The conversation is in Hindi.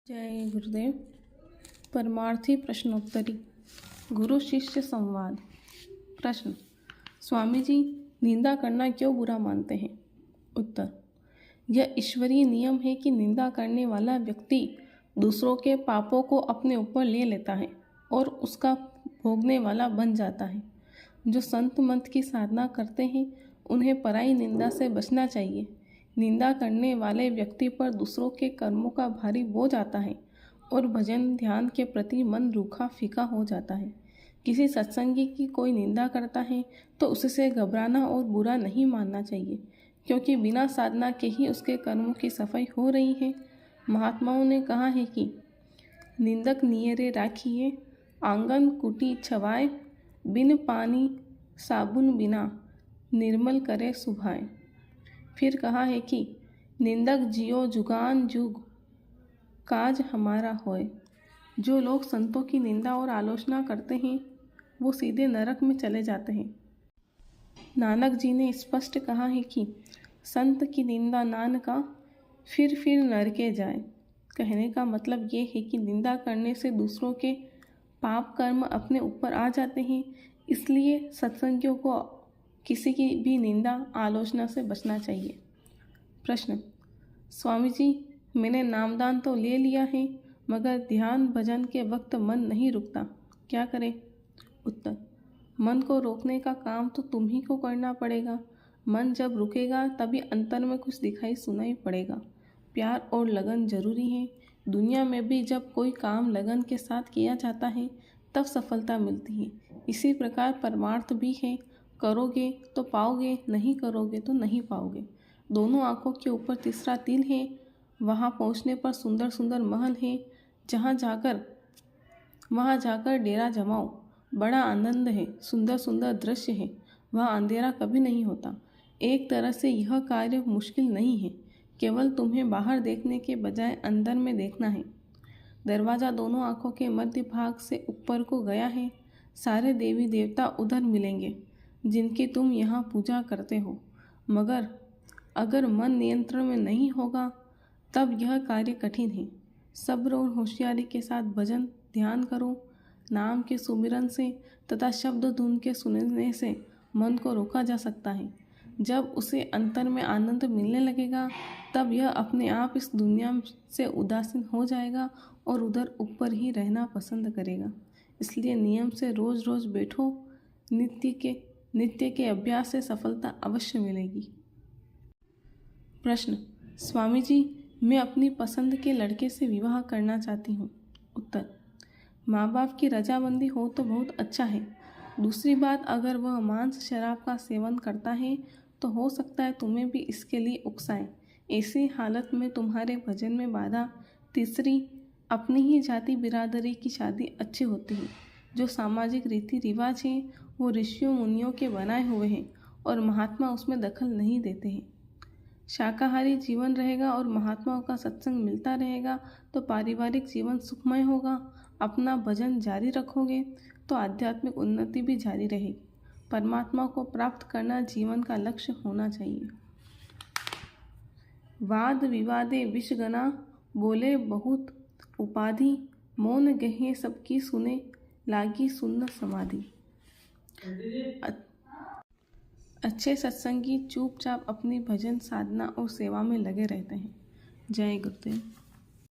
जय गुरुदेव। परमार्थी प्रश्नोत्तरी। गुरु शिष्य संवाद। प्रश्न: स्वामी जी, निंदा करना क्यों बुरा मानते हैं? उत्तर: यह ईश्वरीय नियम है कि निंदा करने वाला व्यक्ति दूसरों के पापों को अपने ऊपर ले लेता है और उसका भोगने वाला बन जाता है। जो संत मंत की साधना करते हैं उन्हें पराई निंदा से बचना चाहिए। निंदा करने वाले व्यक्ति पर दूसरों के कर्मों का भारी बोझ आता है और भजन ध्यान के प्रति मन रूखा फीका हो जाता है। किसी सत्संगी की कोई निंदा करता है तो उससे घबराना और बुरा नहीं मानना चाहिए, क्योंकि बिना साधना के ही उसके कर्मों की सफाई हो रही है। महात्माओं ने कहा है कि निंदक नियरे राखिए, आंगन कुटी छवाए, बिन पानी साबुन बिना निर्मल करे सुभाए। फिर कहा है कि निंदक जियो जुगान जुग, काज हमारा होए। जो लोग संतों की निंदा और आलोचना करते हैं वो सीधे नरक में चले जाते हैं। नानक जी ने स्पष्ट कहा है कि संत की निंदा नानका फिर नरके जाए। कहने का मतलब ये है कि निंदा करने से दूसरों के पाप कर्म अपने ऊपर आ जाते हैं, इसलिए सत्संगियों को किसी की भी निंदा आलोचना से बचना चाहिए। प्रश्न: स्वामी जी, मैंने नामदान तो ले लिया है मगर ध्यान भजन के वक्त मन नहीं रुकता, क्या करें? उत्तर: मन को रोकने का काम तो तुम ही को करना पड़ेगा। मन जब रुकेगा तभी अंतर में कुछ दिखाई सुनाई पड़ेगा। प्यार और लगन जरूरी है। दुनिया में भी जब कोई काम लगन के साथ किया जाता है तब सफलता मिलती है। इसी प्रकार परमार्थ भी है, करोगे तो पाओगे, नहीं करोगे तो नहीं पाओगे। दोनों आंखों के ऊपर तीसरा तिल है। वहाँ पहुँचने पर सुंदर सुंदर महल है, वहाँ जाकर डेरा जमाओ। बड़ा आनंद है, सुंदर सुंदर दृश्य है, वहाँ अंधेरा कभी नहीं होता। एक तरह से यह कार्य मुश्किल नहीं है, केवल तुम्हें बाहर देखने के बजाय अंदर में देखना है। दरवाज़ा दोनों आंखों के मध्य भाग से ऊपर को गया है। सारे देवी देवता उधर मिलेंगे जिनकी तुम यहाँ पूजा करते हो, मगर अगर मन नियंत्रण में नहीं होगा तब यह कार्य कठिन है। सब्र और होशियारी के साथ भजन ध्यान करो। नाम के सुमिरन से तथा शब्द धुन के सुनने से मन को रोका जा सकता है। जब उसे अंतर में आनंद मिलने लगेगा तब यह अपने आप इस दुनिया से उदासीन हो जाएगा और उधर ऊपर ही रहना पसंद करेगा। इसलिए नियम से रोज रोज बैठो। नित्य के अभ्यास से सफलता अवश्य मिलेगी। प्रश्न: स्वामी जी, मैं अपनी पसंद के लड़के से विवाह करना चाहती हूँ। उत्तर: माँ बाप की रजामंदी हो तो बहुत अच्छा है। दूसरी बात, अगर वह मांस शराब का सेवन करता है तो हो सकता है तुम्हें भी इसके लिए उकसाए। ऐसी हालत में तुम्हारे भजन में बाधा। तीसरी, अपनी ही जाति बिरादरी की शादी अच्छी होती है। जो सामाजिक रीति रिवाज हैं वो ऋषियों मुनियों के बनाए हुए हैं और महात्मा उसमें दखल नहीं देते हैं। शाकाहारी जीवन रहेगा और महात्माओं का सत्संग मिलता रहेगा तो पारिवारिक जीवन सुखमय होगा। अपना भजन जारी रखोगे तो आध्यात्मिक उन्नति भी जारी रहेगी। परमात्मा को प्राप्त करना जीवन का लक्ष्य होना चाहिए। वाद विवादे विषगना, बोले बहुत उपाधि, मौन गहे सबकी सुने, लागी सुन्न समाधि। अच्छे सत्संगी चुपचाप अपनी भजन साधना और सेवा में लगे रहते हैं। जय गुरुदेव।